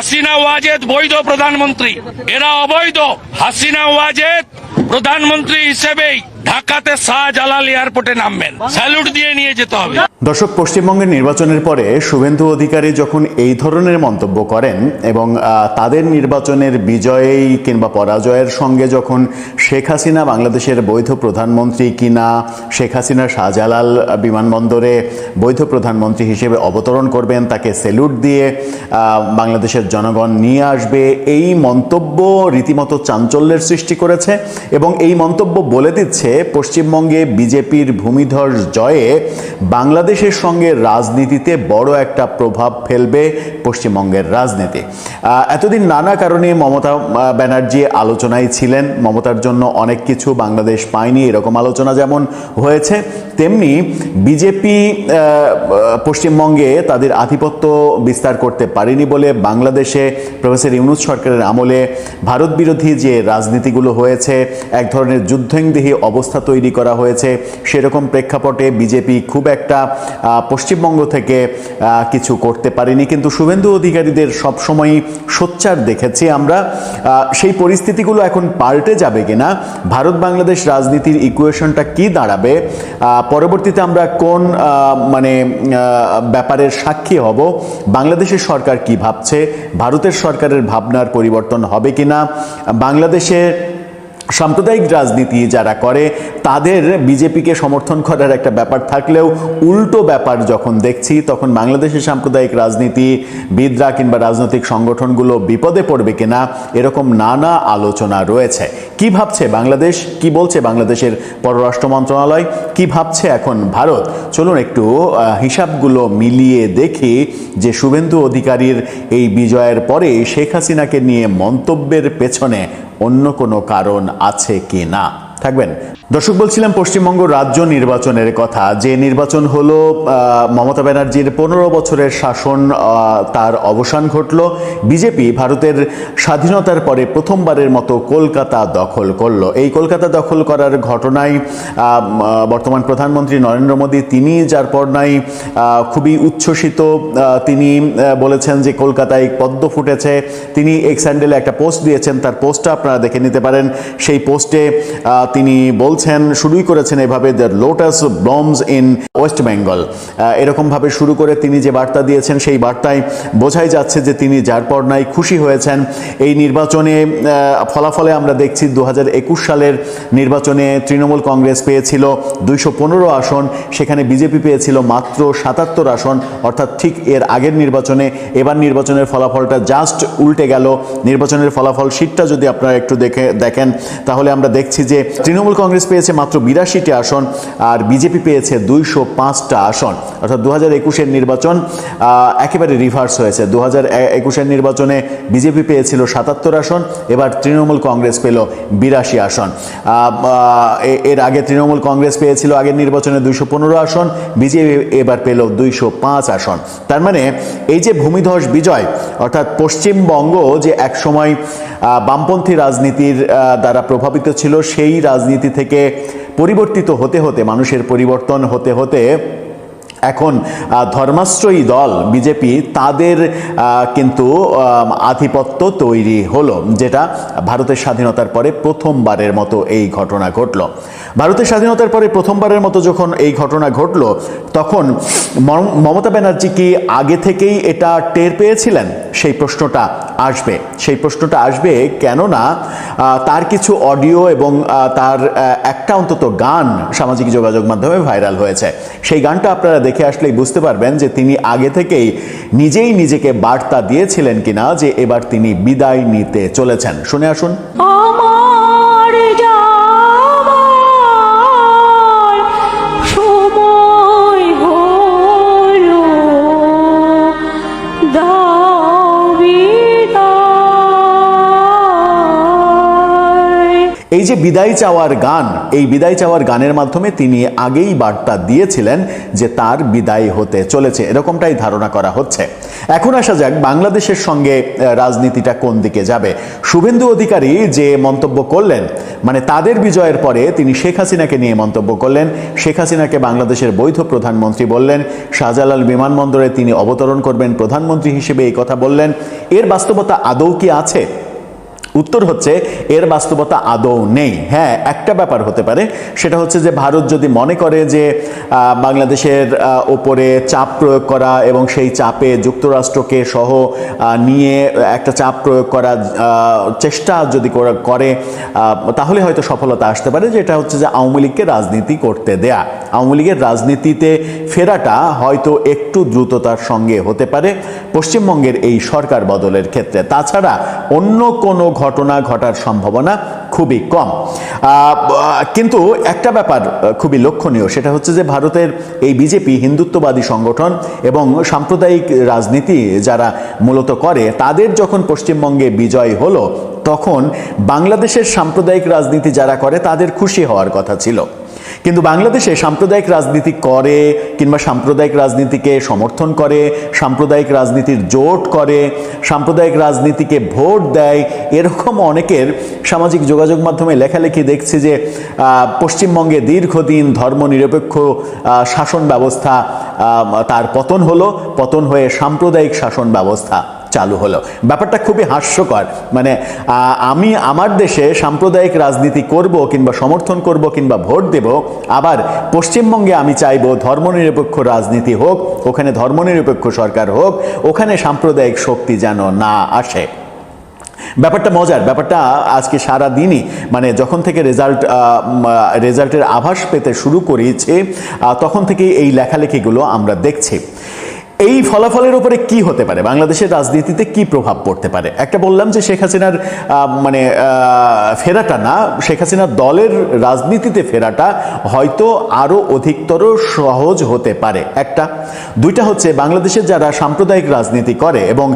হাসিনা ওয়াজেদ বৈধ প্রধানমন্ত্রী, এরা অবৈধ। হাসিনা ওয়াজেদ প্রধানমন্ত্রী হিসেবেই ঢাকাতে শাহজালাল এয়ারপোর্টে নামবেন, স্যালুট দিয়ে নিয়ে যেতে হবে। দর্শক, পশ্চিমবঙ্গের নির্বাচনের পরে শুভেন্দু অধিকারী যখন এই ধরনের মন্তব্য করেন এবং তাদের নির্বাচনের বিজয়ী কিংবা পরাজয়ের সঙ্গে যখন শেখ হাসিনা বাংলাদেশের বৈধ প্রধানমন্ত্রী কিনা, শেখ হাসিনা শাহজালাল বিমানবন্দরে বৈধ প্রধানমন্ত্রী হিসেবে অবতরণ করবেন, তাকে স্যালুট দিয়ে বাংলাদেশের জনগণ নিয়ে আসবে, এই মন্তব্য রীতিমতো চাঞ্চল্যের সৃষ্টি করেছে এবং এই মন্তব্য বলে দিচ্ছে পশ্চিমবঙ্গে বিজেপির ভূমিধস জয়ে বাংলাদেশের সঙ্গে রাজনীতিতে বড় একটা প্রভাব ফেলবে পশ্চিমবঙ্গের রাজনীতি। এতদিন নানা কারণে মমতা ব্যানার্জি আলোচনায় ছিলেন, মমতার জন্য অনেক কিছু বাংলাদেশ পায়নি এরকম আলোচনা যেমন হয়েছে, তেমনি বিজেপি পশ্চিমবঙ্গে তাদের আধিপত্য বিস্তার করতে পারেনি বলে বাংলাদেশে প্রফেসর ইউনূস সরকারের আমলে ভারত বিরোধী যে রাজনীতিগুলো হয়েছে, এক ধরনের যুদ্ধংদেহী অবস্থা তৈরি করা হয়েছে, সেরকম প্রেক্ষাপটে বিজেপি খুব একটা পশ্চিমবঙ্গ থেকে কিছু করতে পারেনি। কিন্তু শুভেন্দু অধিকারীদের সবসময়ই সোচ্চার দেখেছি আমরা। সেই পরিস্থিতিগুলো এখন পাল্টে যাবে কিনা, ভারত বাংলাদেশ রাজনীতির ইকুয়েশনটা কি দাঁড়াবে, পরবর্তীতে আমরা কোন ব্যাপারের সাক্ষী হব, বাংলাদেশের সরকার কি ভাবছে, ভারতের সরকারের ভাবনার পরিবর্তন হবে কিনা, বাংলাদেশে সাম্প্রদায়িক রাজনীতি যারা করে তাদের বিজেপিকে সমর্থন করার একটা ব্যাপার থাকলেও উল্টো ব্যাপার যখন দেখছি, তখন বাংলাদেশের সাম্প্রদায়িক রাজনীতিবিদরা কিংবা রাজনৈতিক সংগঠনগুলো বিপদে পড়বে কিনা, এরকম নানা আলোচনা রয়েছে। কি ভাবছে বাংলাদেশ, কি বলছে বাংলাদেশের পররাষ্ট্র মন্ত্রণালয়, কি ভাবছে এখন ভারত, চলুন একটু হিসাবগুলো মিলিয়ে দেখি যে শুভেন্দু অধিকারীর এই বিজয়ের পরে শেখ হাসিনাকে নিয়ে মন্তব্যের পেছনে অন্য কোনো কারণ আছে কি না। থাকবেন দর্শক, বলছিলাম পশ্চিমবঙ্গ রাজ্য নির্বাচনের কথা, যে নির্বাচন হলো মমতা ব্যানার্জির 15 বছরের শাসন তার অবসান ঘটল। বিজেপি ভারতের স্বাধীনতার পরে প্রথমবারের মতো কলকাতা দখল করলো। এই কলকাতা দখল করার ঘটনায় বর্তমান প্রধানমন্ত্রী নরেন্দ্র মোদী তিনি যার পর নাই খুবই উচ্ছ্বসিত। তিনি বলেছেন যে কলকাতায় পদ্ম ফুটেছে। তিনি এক্স হ্যান্ডেলে একটা পোস্ট দিয়েছেন, তার পোস্টটা আপনারা দেখে নিতে পারেন। সেই পোস্টে তিনি বলছেন, শুরুই করেছেন এভাবে, the lotus blooms in West Bengal, এরকমভাবে শুরু করে তিনি যে বার্তা দিয়েছেন সেই বার্তায় বোঝাই যাচ্ছে যে তিনি যার পর নাই খুশি হয়েছেন। এই নির্বাচনে ফলাফলে আমরা দেখছি 2021 সালের নির্বাচনে তৃণমূল কংগ্রেস পেয়েছিল 215 আসন, সেখানে বিজেপি পেয়েছিল মাত্র 77 আসন, অর্থাৎ ঠিক এর আগের নির্বাচনে। এবার নির্বাচনের ফলাফলটা জাস্ট উল্টে গেল। নির্বাচনের ফলাফল শীটটা যদি আপনারা একটু দেখেন তাহলে আমরা দেখছি যে তৃণমূল কংগ্রেস পেয়েছে মাত্র 82টি আসন আর বিজেপি পেয়েছে 205টা আসন, অর্থাৎ 2021-এর নির্বাচন একেবারে রিভার্স হয়েছে। 2021-এর নির্বাচনে বিজেপি পেয়েছিল 77 আসন, এবার তৃণমূল কংগ্রেস পেল 82 আসন। এর আগে তৃণমূল কংগ্রেস পেয়েছিল আগের নির্বাচনে 215 আসন, বিজেপি এবার পেল 205 আসন। তার মানে এই যে ভূমিধস বিজয়, অর্থাৎ পশ্চিমবঙ্গ যে একসময় বামপন্থী রাজনীতির দ্বারা প্রভাবিত ছিল, সেই রাজনীতি থেকে পরিবর্তিত হতে হতে, মানুষের পরিবর্তন হতে হতে এখন ধর্মাশ্রয়ী দল বিজেপি তাদের কিন্তু আধিপত্য তৈরি হলো, যেটা ভারতের স্বাধীনতার পরে প্রথমবারের মতো এই ঘটনা ঘটল। ভারতের স্বাধীনতার পরে প্রথমবারের মতো যখন এই ঘটনা ঘটল, তখন মমতা ব্যানার্জি কি আগে থেকেই এটা টের পেয়েছিলেন? সেই প্রশ্নটা আসবে, কেননা তার কিছু অডিও এবং তার একটা অন্তত গান সামাজিক যোগাযোগ মাধ্যমে ভাইরাল হয়েছে। সেই গানটা আপনারা দেখে আসলেই বুঝতে পারবেন যে তিনি আগে থেকেই নিজেই নিজেকে বার্তা দিয়েছিলেন কিনা যে এবার তিনি বিদায় নিতে চলেছেন। শুনে আসুন। এই যে বিদায় চাওয়ার গান, এই বিদায় চাওয়ার গানের মাধ্যমে তিনি আগেই বার্তা দিয়েছিলেন যে তার বিদায় হতে চলেছে, এরকমটাই ধারণা করা হচ্ছে। এখন আসা যাক বাংলাদেশের সঙ্গে রাজনীতিটা কোন দিকে যাবে। শুভেন্দু অধিকারী যে মন্তব্য করলেন, মানে তাদের বিজয়ের পরে তিনি শেখ হাসিনাকে নিয়ে মন্তব্য করলেন, শেখ হাসিনাকে বাংলাদেশের বৈধ প্রধানমন্ত্রী বললেন, শাহজালাল বিমানবন্দরে তিনি অবতরণ করবেন প্রধানমন্ত্রী হিসেবে এই কথা বললেন। এর বাস্তবতা আদৌ কি আছে? উত্তর হচ্ছে এর বাস্তবতা আদৌ নেই। হ্যাঁ, একটা ব্যাপার হতে পারে, সেটা হচ্ছে যে ভারত যদি মনে করে যে বাংলাদেশের ওপরে চাপ প্রয়োগ করা এবং সেই চাপে যুক্তরাষ্ট্রকে সহ নিয়ে একটা চাপ প্রয়োগ করার চেষ্টা যদি করে তাহলে হয়তো সফলতা আসতে পারে, যেটা হচ্ছে যে আওয়ামী লীগকে রাজনীতি করতে দেয়া। আওয়ামী লীগের রাজনীতিতে ফেরাটা হয়তো একটু দ্রুততার সঙ্গে হতে পারে পশ্চিমবঙ্গের এই সরকার বদলের ক্ষেত্রে। তাছাড়া অন্য কোনো ঘটনা ঘটার সম্ভাবনা খুবই কম। কিন্তু একটা ব্যাপার খুবই লক্ষণীয়, সেটা হচ্ছে যে ভারতের এই বিজেপি হিন্দুত্ববাদী সংগঠন এবং সাম্প্রদায়িক রাজনীতি যারা মূলত করে, তাদের যখন পশ্চিমবঙ্গে বিজয় হলো তখন বাংলাদেশের সাম্প্রদায়িক রাজনীতি যারা করে তাদের খুশি হওয়ার কথা ছিল। কিন্তু বাংলাদেশে সাম্প্রদায়িক রাজনীতি করে কিংবা সাম্প্রদায়িক রাজনীতিকে সমর্থন করে, সাম্প্রদায়িক রাজনীতির জোট করে, সাম্প্রদায়িক রাজনীতিকে ভোট দেয়, এরকম অনেকের সামাজিক যোগাযোগ মাধ্যমে লেখালেখি দেখছি যে পশ্চিমবঙ্গে দীর্ঘদিন ধর্মনিরপেক্ষ শাসন ব্যবস্থা তার পতন হলো, পতন হয়ে সাম্প্রদায়িক শাসন ব্যবস্থা চালু হলো। ব্যাপারটা খুবই হাস্যকর। মানে আমি আমার দেশে সাম্প্রদায়িক রাজনীতি করব কিংবা সমর্থন করব কিংবা ভোট দেব, আবার পশ্চিমবঙ্গে আমি চাইব ধর্মনিরপেক্ষ রাজনীতি হোক, ওখানে ধর্মনিরপেক্ষ সরকার হোক, ওখানে সাম্প্রদায়িক শক্তি যেন না আসে। ব্যাপারটা মজার। ব্যাপারটা আজকে সারা দিনই, মানে যখন থেকে রেজাল্টের আভাস পেতে শুরু করেছে তখন থেকেই এই লেখালেখিগুলো আমরা দেখছি। এই ফলাফলের উপরে কি হতে পারে, বাংলাদেশের রাজনীতিতে কি প্রভাব পড়তে পারে? একটা বললাম যে শেখ হাসিনার মানে ফেরাটা না, শেখ হাসিনার দলের রাজনীতিতে ফেরাটা হয়তো আরো অধিকতর সহজ হতে পারে। একটা। দুইটা হচ্ছে বাংলাদেশের যারা সাম্প্রদায়িক রাজনীতি করে এবং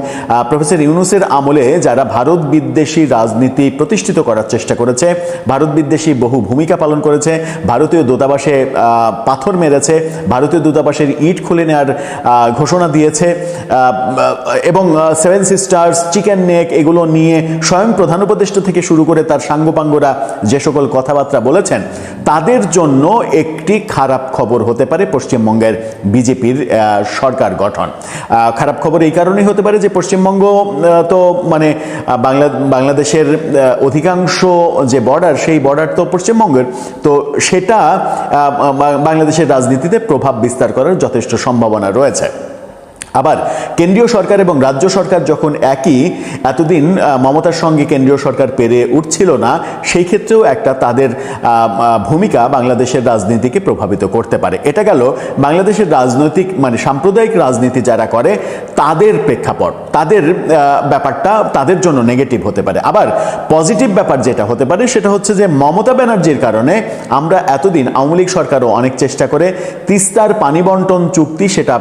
প্রফেসর ইউনূসের আমলে যারা ভারত বিদ্বেষী রাজনীতি প্রতিষ্ঠিত করার চেষ্টা করেছে, ভারত বিদ্বেষী বহু ভূমিকা পালন করেছে, ভারতীয় দূতাবাসে পাথর মেরেছে, ভারতীয় দূতাবাসের ইট খুলে নেওয়ার ঘোষণা দিয়েছে এবং সেভেন সিস্টার্স, চিকেন নেক এগুলো নিয়ে স্বয়ং প্রধান উপদেষ্টা থেকে শুরু করে তার সাঙ্গপাঙ্গরা যে সকল কথাবার্তা বলেছেন, তাদের জন্য একটি খারাপ খবর হতে পারে পশ্চিমবঙ্গের বিজেপির সরকার গঠন। খারাপ খবর এই কারণেই হতে পারে যে পশ্চিমবঙ্গ তো মানে বাংলাদেশের অধিকাংশ যে বর্ডার, সেই বর্ডার তো পশ্চিমবঙ্গের, তো সেটা বাংলাদেশের রাজনীতিতে প্রভাব বিস্তার করার যথেষ্ট সম্ভাবনা রয়েছে। আবার কেন্দ্রীয় সরকার এবং রাজ্য সরকার যখন একই, এতদিন মমতার সঙ্গে কেন্দ্রীয় সরকার পেরে উঠছিল না, সেই ক্ষেত্রেও একটা তাদের ভূমিকা বাংলাদেশের রাজনীতিকে প্রভাবিত করতে পারে। এটা গেল বাংলাদেশের রাজনৈতিক মানে সাম্প্রদায়িক রাজনীতি যারা করে তাদের প্রেক্ষাপট, তাদের ব্যাপারটা তাদের জন্য নেগেটিভ হতে পারে। আবার পজিটিভ ব্যাপার যেটা হতে পারে সেটা হচ্ছে যে মমতা ব্যানার্জির কারণে আমরা এতদিন, আওয়ামী লীগ সরকারও অনেক চেষ্টা করে তিস্তার পানি বন্টন চুক্তি সেটা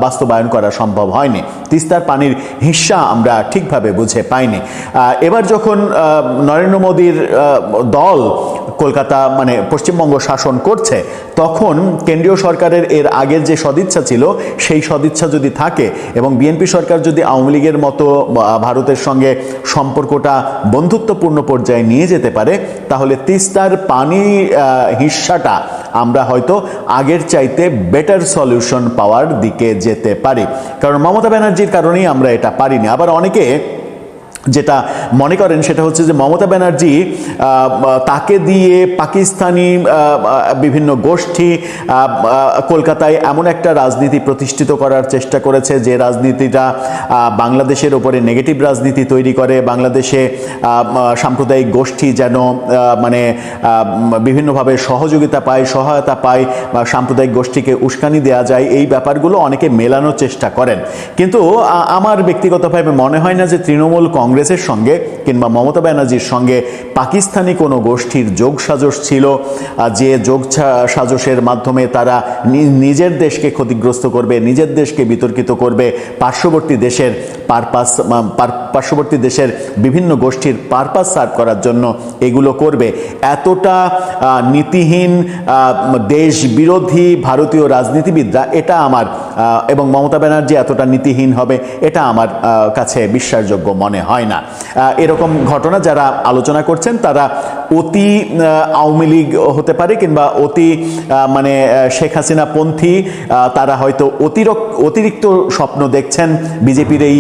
বাস্তবায়ন করা সম্ভব হয়নি, তিস্তার পানির হিস্সা আমরা ঠিকভাবে বুঝে পাইনি। এবার যখন নরেন্দ্র মোদীর দল কলকাতা মানে পশ্চিমবঙ্গ শাসন করছে, তখন কেন্দ্রীয় সরকারের এর আগের যে সদিচ্ছা ছিল সেই সদিচ্ছা যদি থাকে এবং বিএনপি সরকার যদি আওয়ামী লীগের মতো ভারতের সঙ্গে সম্পর্কটা বন্ধুত্বপূর্ণ পর্যায়ে নিয়ে যেতে পারে, তাহলে তিস্তার পানি হিস্সাটা আমরা হয়তো আগের চাইতে বেটার সলিউশন পাওয়ার দিকে যেতে পারি। কারণ মমতা ব্যানার্জির কারণেই আমরা এটা পারিনি। আবার অনেকে যেটা মনে করেন সেটা হচ্ছে যে মমতা ব্যানার্জি তাকে দিয়ে পাকিস্তানি বিভিন্ন গোষ্ঠী কলকাতায় এমন একটা রাজনীতি প্রতিষ্ঠিত করার চেষ্টা করেছে যে রাজনীতিটা বাংলাদেশের ওপরে নেগেটিভ রাজনীতি তৈরি করে, বাংলাদেশে সাম্প্রদায়িক গোষ্ঠী যেন মানে বিভিন্নভাবে সহযোগিতা পায়, সহায়তা পায়, বা সাম্প্রদায়িক গোষ্ঠীকে উস্কানি দেওয়া যায়, এই ব্যাপারগুলো অনেকে মেলানোর চেষ্টা করেন। কিন্তু আমার ব্যক্তিগতভাবে মনে হয় না যে তৃণমূল কংগ্রেস কংগ্রেসের সঙ্গে কিংবা মমতা ব্যানার্জির সঙ্গে পাকিস্তানি কোনো গোষ্ঠীর যোগ সাজশ ছিল, যে যোগ সাজশের মাধ্যমে তারা নিজের দেশকে ক্ষতিগ্রস্ত করবে, নিজের দেশকে বিতর্কিত করবে, পার্শ্ববর্তী দেশের বিভিন্ন গোষ্ঠীর পারপাস সার্ভ করার জন্য এগুলো করবে, এতটা নীতিহীন দেশ বিরোধী ভারতীয় রাজনীতিবিদরা, এটা আমার এবং মমতা ব্যানার্জি এতটা নীতিহীন হবে, এটা আমার কাছে বিশ্বাসযোগ্য মনে হয় না। এরকম ঘটনা যারা আলোচনা করছেন তারা অতি আওয়ামী লীগ হতে পারে কিংবা অতি মানে শেখ হাসিনা পন্থী, তারা হয়তো অতিরিক্ত স্বপ্ন দেখছেন বিজেপির এই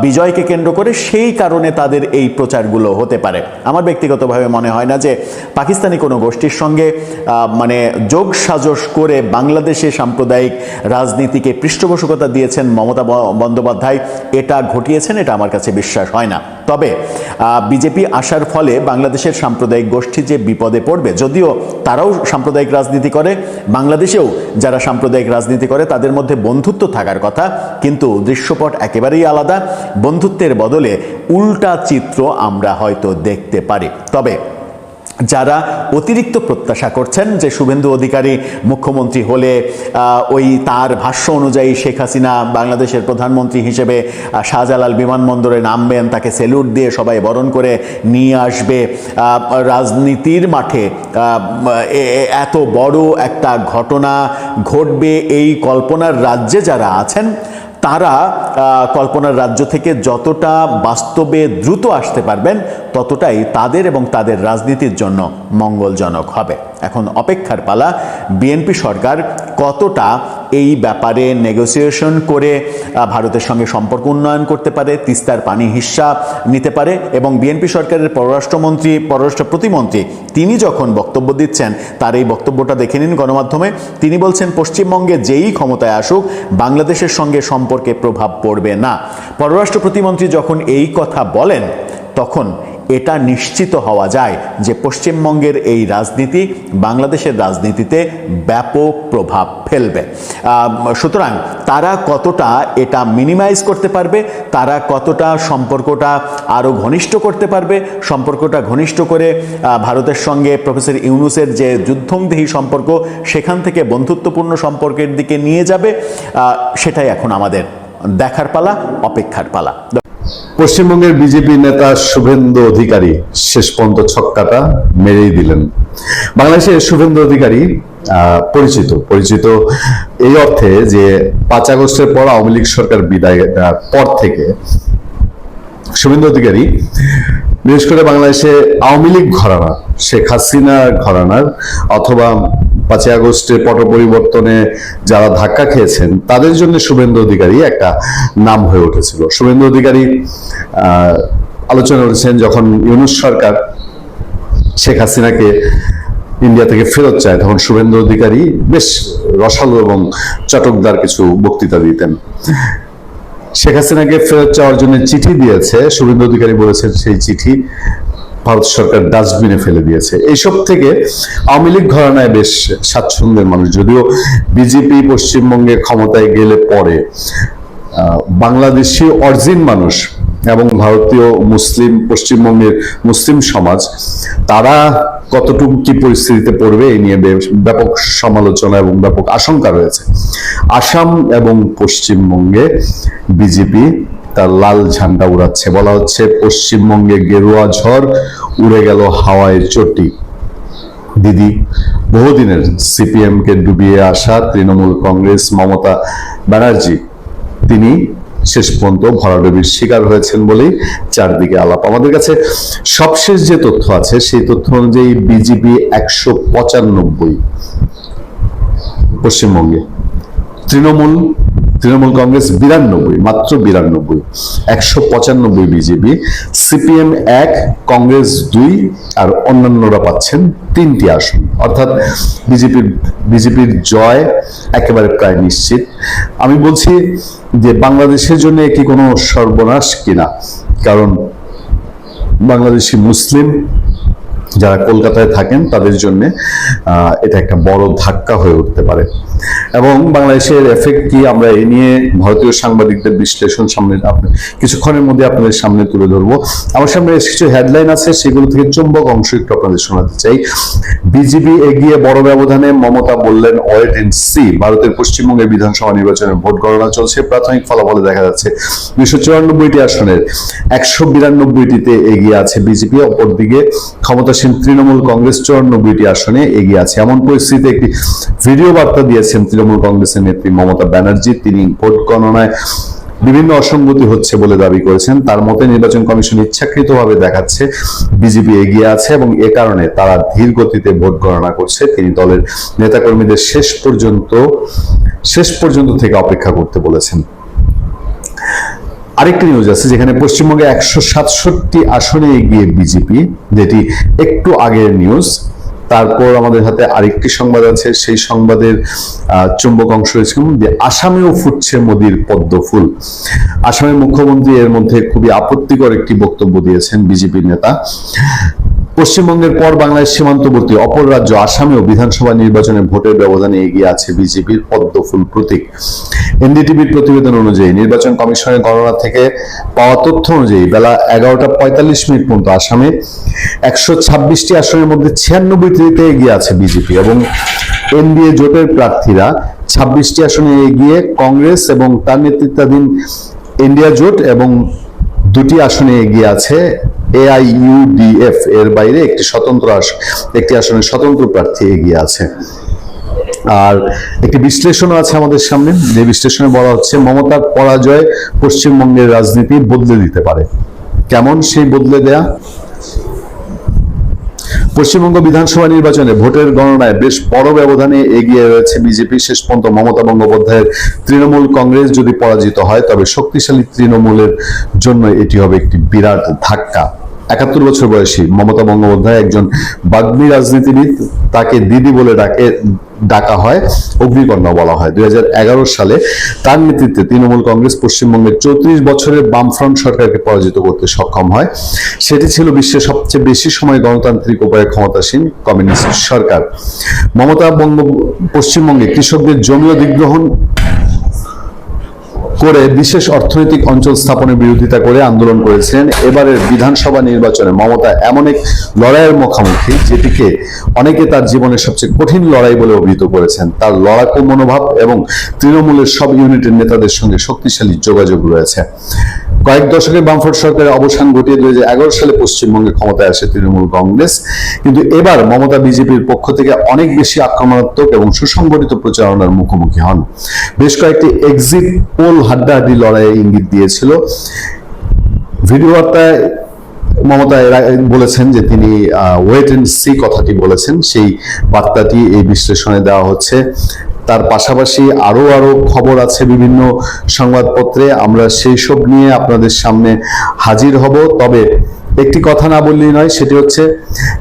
বিজয়কে কেন্দ্র করে, সেই কারণে তাদের এই প্রচারগুলো হতে পারে। আমার ব্যক্তিগতভাবে মনে হয় না যে পাকিস্তানি কোনো গোষ্ঠীর সঙ্গে মানে যোগ সাজশ করে বাংলাদেশে সাম্প্রদায়িক রাজনীতিকে পৃষ্ঠপোষকতা দিয়েছেন মমতা বন্দ্যোপাধ্যায়, এটা ঘটিয়েছেন, এটা আমার কাছে বিশ্বাস হয় না। তবে বিজেপি আসার ফলে বাংলাদেশের সাম্প্রদায়িক গোষ্ঠী যে বিপদে পড়বে, যদিও তারাও সাম্প্রদায়িক রাজনীতি করে, বাংলাদেশেও যারা সাম্প্রদায়িক রাজনীতি করে তাদের মধ্যে বন্ধুত্ব থাকার কথা, কিন্তু দৃশ্যপট একেবারেই আলাদা। বন্ধুত্বের বদলে উল্টা চিত্র আমরা হয়তো দেখতে পারি। তবে যারা অতিরিক্ত প্রত্যাশা করছেন যে শুভেন্দু অধিকারী মুখ্যমন্ত্রী হলে ওই তার ভাষ্য অনুযায়ী শেখ হাসিনা বাংলাদেশের প্রধানমন্ত্রী হিসেবে শাহজালাল বিমানবন্দরে নামবেন, তাকে স্যালুট দিয়ে সবাই বরণ করে নিয়ে আসবে, রাজনীতির মাঠে এত বড় একটা ঘটনা ঘটবে, এই কল্পনার রাজ্যে যারা আছেন তারা কল্পনার রাজ্য থেকে যতটা বাস্তবে দ্রুত আসতে পারবেন ততটাই তাদের এবং তাদের রাজনীতির জন্য মঙ্গলজনক হবে। এখন অপেক্ষার পালা, বিএনপি সরকার কতটা এই ব্যাপারে নেগোসিয়েশন করে ভারতের সঙ্গে সম্পর্ক উন্নয়ন করতে পারে, তিস্তার পানি হিস্সা নিতে পারে। এবং বিএনপি সরকারের পররাষ্ট্র প্রতিমন্ত্রী তিনি যখন বক্তব্য দিচ্ছেন, তার এই বক্তব্যটা দেখে নিন গণমাধ্যমে। তিনি বলছেন পশ্চিমবঙ্গে যেই ক্ষমতায় আসুক বাংলাদেশের সঙ্গে সম্পর্কে প্রভাব পড়বে না। পররাষ্ট্র প্রতিমন্ত্রী যখন এই কথা বলেন তখন এটা নিশ্চিত হওয়া যায় যে পশ্চিমবঙ্গের এই রাজনীতি বাংলাদেশের রাজনীতিতে ব্যাপক প্রভাব ফেলবে। সুতরাং তারা কতটা এটা মিনিমাইজ করতে পারবে, তারা কতটা সম্পর্কটা আরও ঘনিষ্ঠ করতে পারবে, সম্পর্কটা ঘনিষ্ঠ করে ভারতের সঙ্গে প্রফেসর ইউনূসের যে যুদ্ধংদেহী সম্পর্ক সেখান থেকে বন্ধুত্বপূর্ণ সম্পর্কের দিকে নিয়ে যাবে, সেটাই এখন আমাদের দেখার পালা, অপেক্ষার পালা। পশ্চিমবঙ্গের বিজেপি নেতা শুভেন্দু অধিকারী শেষ পর্যন্ত ছক্কাটা মেরেই দিলেন। বাংলাদেশের শুভেন্দু অধিকারী পরিচিত এই অর্থে যে 5 আগস্টের পর আওয়ামী লীগ সরকার বিদায়ের পর থেকে শুভেন্দু অধিকারী বিশেষ করে বাংলাদেশে আওয়ামী লীগ ঘরানা, শেখ হাসিনা ঘরানার অথবা 5 আগস্টের পট পরিবর্তনে যারা ধাক্কা খেয়েছেন তাদের জন্য শুভেন্দু অধিকারী একটা নাম হয়ে উঠেছিল। শুভেন্দু অধিকারী আলোচনা করেছেন যখন ইউনূস সরকার শেখ হাসিনাকে ইন্ডিয়া থেকে ফেরত চায়, তখন শুভেন্দু অধিকারী বেশ রসালো এবং চটকদার কিছু বক্তৃতা দিতেন। শেখ হাসিনাকে ফেরত চাওয়ার জন্য চিঠি দিয়েছে, শুভেন্দু অধিকারী বলেছেন সেই চিঠি ভারত সরকার ডাস্টবিনে ফেলে দিয়েছে। এইসব থেকে আওয়ামী লীগ ঘরানায় বেশ স্বাচ্ছন্দ্যের মানুষ, যদিও বিজেপি পশ্চিমবঙ্গে ক্ষমতায় গেলে পরে বাংলাদেশি অরিজিন মানুষ এবং ভারতীয় মুসলিম, পশ্চিমবঙ্গের মুসলিম সমাজ তারা কতটুকু কি পরিস্থিতিতে পড়বে এই নিয়ে ব্যাপক সমালোচনা এবং ব্যাপক আশঙ্কা রয়েছে। আসাম এবং পশ্চিমবঙ্গে বিজেপি তার লাল ঝান্ডা উড়াচ্ছে, বলা হচ্ছে পশ্চিমবঙ্গে গেরুয়া ঝড় উড়ে গেল হাওয়ায় চটি। দিদি বহুদিনের সিপিএম কে ডুবিয়ে আসা তৃণমূল কংগ্রেস মমতা ব্যানার্জি তিনি শেষ পর্যন্ত ভরাডুবির শিকার হয়েছেন বলেই চারদিকে আলাপ। আমাদের কাছে সবশেষ যে তথ্য আছে সেই তথ্য অনুযায়ী বিজেপি 195 পশ্চিমবঙ্গে, তৃণমূল কংগ্রেস 92, মাত্র 92, 195 বিজেপি, সিপিএম 1, কংগ্রেস 2 আর অন্যান্যরা পাচ্ছেন 3টি আসন। অর্থাৎ বিজেপির জয় একেবারে প্রায় নিশ্চিত। আমি বলছি যে বাংলাদেশের জন্য কি কোনো সর্বনাশ কিনা, কারণ বাংলাদেশি মুসলিম যারা কলকাতায় থাকেন তাদের জন্য এটা একটা বড় ধাক্কা হয়ে উঠতে পারে। এবং বাংলাদেশের এফেক্ট কি, আমরা এই নিয়ে ভারতীয় সাংবাদিকদের বিশ্লেষণ সামনে কিছুক্ষণের মধ্যে আপনাদের সামনে তুলে ধরবো। আমার সামনে কিছু হেডলাইন আছে, সেগুলো থেকে চুম্বক অংশ একটু আপনাদের শোনাতে চাই। বিজেপি এগিয়ে বড় ব্যবধানে, মমতা বললেন ওয়েট এন্ড সি। ভারতের পশ্চিমবঙ্গের বিধানসভা নির্বাচনের ভোট গণনা চলছে। প্রাথমিক ফলাফলে দেখা যাচ্ছে 294টি আসনের 192টিতে এগিয়ে আছে বিজেপি। অপরদিকে ক্ষমতাসীন তৃণমূল কংগ্রেস 94টি আসনে এগিয়ে আছে। এমন পরিস্থিতিতে একটি ভিডিও বার্তা দিয়েছেন তৃণমূল কংগ্রেসের নেত্রী মমতা ব্যানার্জি। তিনি ভোট গণনায় বিভিন্ন অসঙ্গতি হচ্ছে বলে দাবি করেছেন। তার মতে নির্বাচন কমিশন ইচ্ছাকৃতভাবে দেখাচ্ছে বিজেপি এগিয়ে আছে এবং এ কারণে তারা ধীর গতিতে ভোট গণনা করছে। তিনি দলের নেতাকর্মীদের শেষ পর্যন্ত থেকে অপেক্ষা করতে বলেছেন। আরেকটি নিউজ আছে যেখানে পশ্চিমবঙ্গে 167টি আসনে এগিয়ে বিজেপি, যেটি একটু আগের নিউজ। তারপর আমাদের হাতে আরেকটি সংবাদ আছে, সেই সংবাদের চুম্বক অংশ রয়েছে যে আসামেও ফুটছে মোদির পদ্ম ফুল। আসামের মুখ্যমন্ত্রী এর মধ্যে খুবই আপত্তিকর একটি বক্তব্য দিয়েছেন বিজেপির নেতা। পশ্চিমবঙ্গের পর বাংলাদেশ সীমান্তবর্তী অপর রাজ্য আসামেও বিধানসভা নির্বাচনে ভোটের ব্যবধানে এগিয়ে আছে বিজেপির পদ্মফুল প্রতীক। এনডিটিভির প্রতিবেদন অনুযায়ী নির্বাচন কমিশনের গণনা থেকে পাওয়া তথ্য অনুযায়ী বেলা 11:45 পর্যন্ত আসামে 126টি আসনের মধ্যে 96টিতে এগিয়ে আছে বিজেপি এবং এনডিএ জোটের প্রার্থীরা 26টি আসনে এগিয়ে কংগ্রেস এবং তার নেতৃত্বাধীন ইন্ডিয়া জোট এবং 2টি আসনে এগিয়ে আছে AIUDF। এর বাইরে একটি আসনে স্বতন্ত্র প্রার্থী এগিয়ে আছে। আর একটি বিশ্লেষণও আছে আমাদের সামনে, যে বিশ্লেষণে বলা হচ্ছে মমতার পরাজয় পশ্চিমবঙ্গের রাজনীতি বদলে দিতে পারে। কেমন সেই বদলে দেয়া? পশ্চিমবঙ্গ বিধানসভা নির্বাচনে ভোটের গণনায় বেশ বড় ব্যবধানে এগিয়ে রয়েছে বিজেপি। শেষ পর্যন্ত মমতা বন্দ্যোপাধ্যায়ের তৃণমূল কংগ্রেস যদি পরাজিত হয় তবে শক্তিশালী তৃণমূলের জন্য এটি হবে একটি বিরাট ধাক্কা। 71 বছর বয়সী মমতা বন্দ্যোপাধ্যায় একজন বাগ্মী রাজনীতিবিদ। তাকে দিদি বলে ডাকা হয়, অগ্নিকন্যা বলা হয়। 2011 সালে তার নেতৃত্বে তৃণমূল কংগ্রেস পশ্চিমবঙ্গের 34 বছরের বামফ্রন্ট সরকারকে পরাজিত করতে সক্ষম হয়। সেটি ছিল বিশ্বের সবচেয়ে বেশি সময় গণতান্ত্রিক উপায়ে ক্ষমতাসীন কমিউনিস্ট সরকার। মমতা পশ্চিমবঙ্গে কৃষকদের জমি অধিগ্রহণ করে বিশেষ অর্থনৈতিক অঞ্চল স্থাপনের বিরোধিতা করে আন্দোলন করেছিলেন। এবারের বিধানসভা নির্বাচনে মমতা এমন এক লড়াইয়ের মুখোমুখি যেটিকে অনেকে তার জীবনের সবচেয়ে কঠিন লড়াই বলে অভিহিত করেছেন। তার লড়াকু মনোভাব এবং তৃণমূলের সব ইউনিটের নেতাদের সঙ্গে শক্তিশালী যোগাযোগ রয়েছে। কয়েক দশকের বামফ্রন্ট সরকারের অবসান ঘটিয়ে 2011 সালে পশ্চিমবঙ্গে ক্ষমতায় আসে তৃণমূল কংগ্রেস। কিন্তু এবার মমতা বিজেপির পক্ষ থেকে অনেক বেশি আক্রমণাত্মক এবং সুসংগঠিত প্রচারণার মুখোমুখি হন। বেশ কয়েকটি এক্সিট পোল হাড্ডাহাড্ডি লড়াইয়ে ইঙ্গিত দিয়েছিল। ভিডিও বার্তায় মমতা বলেছেন যে তিনি ওয়েট এন্ড সি কথাটি বলেছেন, সেই বার্তাটি এই বিশ্লেষণে দেওয়া হচ্ছে। তার পাশাপাশি আরো খবর আছে বিভিন্ন সংবাদপত্রে, আমরা সেই সব নিয়ে আপনাদের সামনে হাজির হব। তবে একটি কথা না বললেই নয়, সেটি হচ্ছে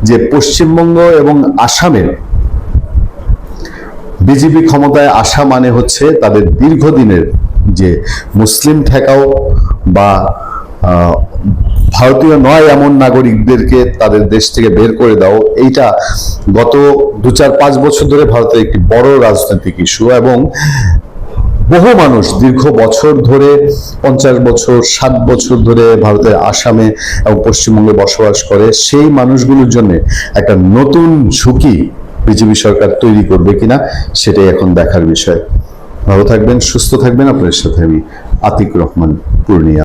যে পশ্চিমবঙ্গ এবং আসামের বিজেপি ক্ষমতায় আসা মানে হচ্ছে তাদের দীর্ঘদিনের যে মুসলিম ঠেকাও বা ভারতীয় নয় এমন নাগরিকদেরকে তাদের দেশ থেকে বের করে দাও, এইটা গত 2-4-5 বছর ধরে ভারতের একটি বড় রাজনৈতিক ইস্যু। এবং বহু মানুষ দীর্ঘ বছর ধরে 50 বছর 60 বছর ধরে ভারতের আসামে এবং পশ্চিমবঙ্গে বসবাস করে। সেই মানুষগুলোর জন্য একটা নতুন ঝুঁকি বিজেপি সরকার তৈরি করবে কিনা সেটাই এখন দেখার বিষয়। ভালো থাকবেন, সুস্থ থাকবেন। আপনাদের সাথে আমি আতিক রহমান পূর্ণিয়া।